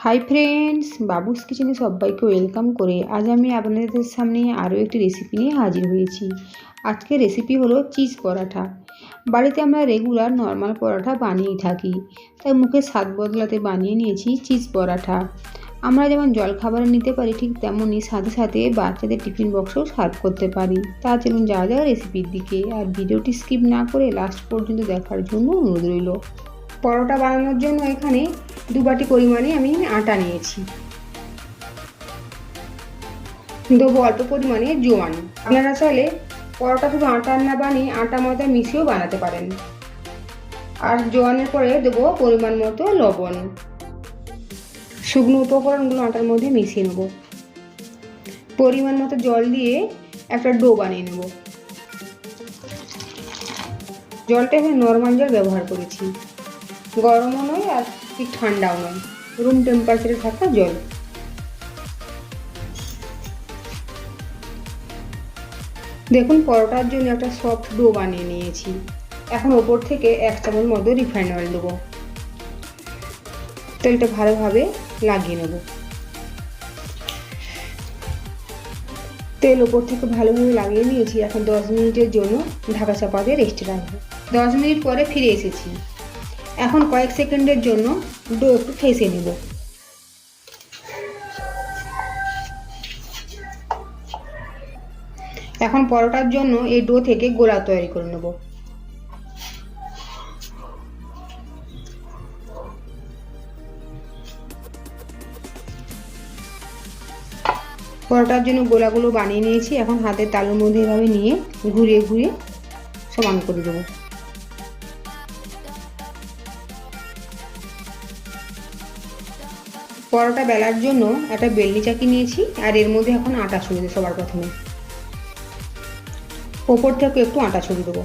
Hi friends, বাবুস কিচেনে সবাইকে welcome করে আজ আমি আপনাদের সামনে আরও একটি রেসিপি নিয়ে হাজির হয়েছি। আজকের রেসিপি হলো চিজ পরাঠা। বাড়িতে আমরা রেগুলার নর্মাল পরাঠা বানিয়েই থাকি, তাই মুখে স্বাদ বদলাতে বানিয়ে নিয়েছি চিজ পরাঠা। আমরা যেমন জলখাবারে নিতে পারি, ঠিক তেমনই সাথে সাথে বাচ্চাদের টিফিন বক্সেও সার্ভ করতে পারি। তা চলুন যা যা রেসিপির দিকে, আর ভিডিওটি স্কিপ না করে লাস্ট পর্যন্ত দেখার জন্য অনুরোধ রইল। পরোটা বানানোর জন্য এখানে 2 বাটি পরিমাণে আমি আটা নিয়েছি। দেবো অল্প পরিমাণে জোয়ান। আপনারা চাইলে পরোটা শুধু আটা না বানিয়ে আটা ময়দা মিশিয়েও বানাতে পারেন। আর জোয়ানের পরে দেবো পরিমাণ মতো লবণ। শুকনো উপকরণগুলো আটার মধ্যে মিশিয়ে নেব। পরিমাণ মতো জল দিয়ে একটা ডো বানিয়ে নেব। জলটা এখানে নর্মাল জল ব্যবহার করেছি, গরমও নয় আর ঠিক ঠান্ডাও নয়, রুম টেম্পারেচারে থাকা জল। দেখুন, পরোটার জন্য একটা সফট ডো বানিয়ে নিয়েছি। এখন ওপর থেকে 1 চামচ মতো রিফাইন্ড অয়েল দেবো। তেলটা ভালোভাবে লাগিয়ে নেব। তেল ওপর থেকে ভালোভাবে লাগিয়ে নিয়েছি। এখন 10 মিনিটের জন্য ঢাকা চাপা দিয়ে রেস্টে রাখবো। 10 মিনিট পরে ফিরে এসেছি। এখন কয়েক সেকেন্ডের জন্য ডো একটু ঠেসে নেব। এখন পরোটার জন্য এই ডো থেকে গোলা তৈরি করে নেব। পরোটার জন্য গোলাগুলো বানিয়ে নিয়েছি। এখন হাতের তালুর মধ্যে এভাবে নিয়ে ঘুরিয়ে ঘুরিয়ে সমান করে দেবো। পরোটা বেলার জন্য একটা বেলনি চাকি নিয়েছি, আর এর মধ্যে এখন আটা ছড়িয়ে দেবো। সবার প্রথমে ওপর থেকে একটু আটা ছড়িয়ে দেবো।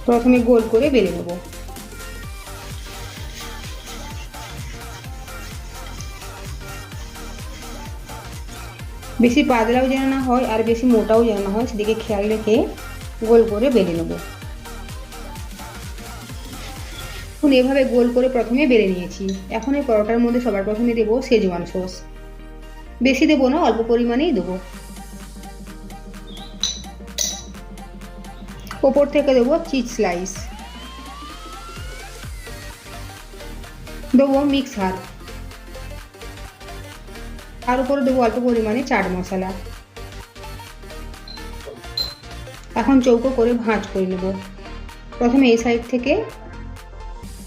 প্রথমে গোল করে বেলে নেব। বেশি পাতলাও যেন না হয় আর বেশি মোটাও যেন না হয়, সেদিকে খেয়াল রেখে গোল করে বেলে নেব। এখন এভাবে গোল করে প্রথমে বেলে নিয়েছি। এখন এই পরোটার মধ্যে সবার প্রথমে দেবো শেজওয়ান সস। বেশি দেবো না, অল্প পরিমাণেই দেবো। ওপর থেকে দেবো চিজ স্লাইস, দেবো মিক্স হার্ব, তার উপরে দেবো অল্প পরিমাণে চাট মশলা। এখন চৌকো করে ভাঁজ করে নেব। প্রথমে এই সাইড থেকে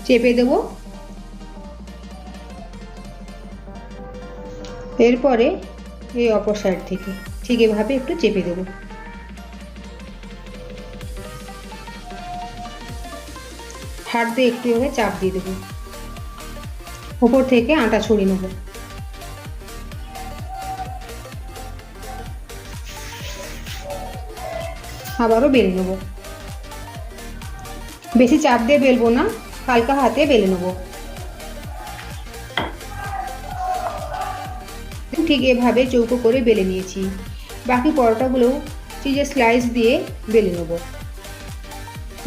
চেপে দেব, এরপরে এই অপর সাইড থেকে ঠিক এভাবে একটু চেপে দেব। হাত দিয়ে একটু এভাবে চাপ দিয়ে দেবো। ওপর থেকে আটা ছড়িয়ে নেব। আবারও বেলে নেব। বেশি চাপ দিয়ে বেলবো না, হালকা হাতে বেলে নেব। ঠিক এভাবে চৌকো করে বেলে নিয়েছি। বাকি পরোটাগুলো চিজের স্লাইস দিয়ে বেলে নেব।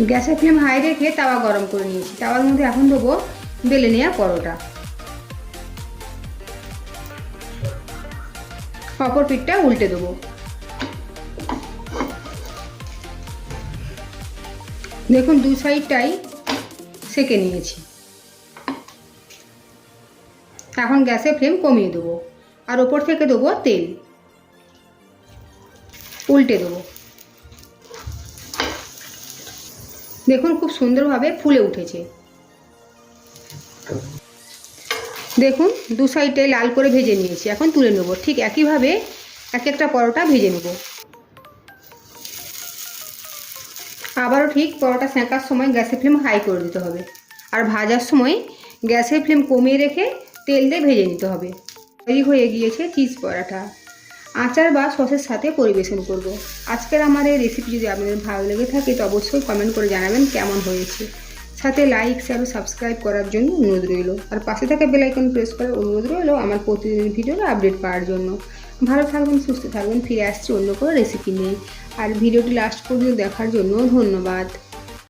গ্যাসের ফ্লেম হাই রেখে তাওয়া গরম করে নিয়েছি। তাওয়ার মধ্যে এখন দেবো বেলে নেওয়া পরোটা। অপর পিঠটা উল্টে দেবো। দেখুন, 2 সাইডটাই সেঁকে নিয়েছি। এখন গ্যাসের ফ্লেম কমিয়ে দেবো, আর ওপর থেকে দেবো তেল। উল্টে দেবো। দেখুন, খুব সুন্দরভাবে ফুলে উঠেছে। দেখুন, 2 সাইডে লাল করে ভেজে নিয়েছি। এখন তুলে নেব। ঠিক একইভাবে এক একটা পরোটা ভেজে নেব। আবারও ঠিক পরোটা সেঁকার সময় গ্যাসের ফ্লেম হাই করে দিতে হবে, আর ভাজার সময় গ্যাসের ফ্লেম কমিয়ে রেখে তেল দিয়ে ভেজে নিতে হবে। তৈরি হয়ে গিয়েছে চিজ পরোটা। আচার বা সসের সাথে পরিবেশন করব। আজকের আমার এই রেসিপি যদি আপনাদের ভালো লেগে থাকে তো অবশ্যই কমেন্ট করে জানাবেন কেমন হয়েছে। সাথে লাইক, শেয়ার ও সাবস্ক্রাইব করার জন্য অনুরোধ রইল, আর পাশে থাকা বেল আইকন প্রেস করার অনুরোধ রইল আমার প্রতিদিন ভিডিওর আপডেট পাওয়ার জন্য। ভালো থাকবেন, সুস্থ থাকবেন। ফিরে আসছি অন্য কোনো রেসিপি নিয়ে। আর ভিডিওটি লাস্ট পর্যন্ত দেখার জন্য ধন্যবাদ।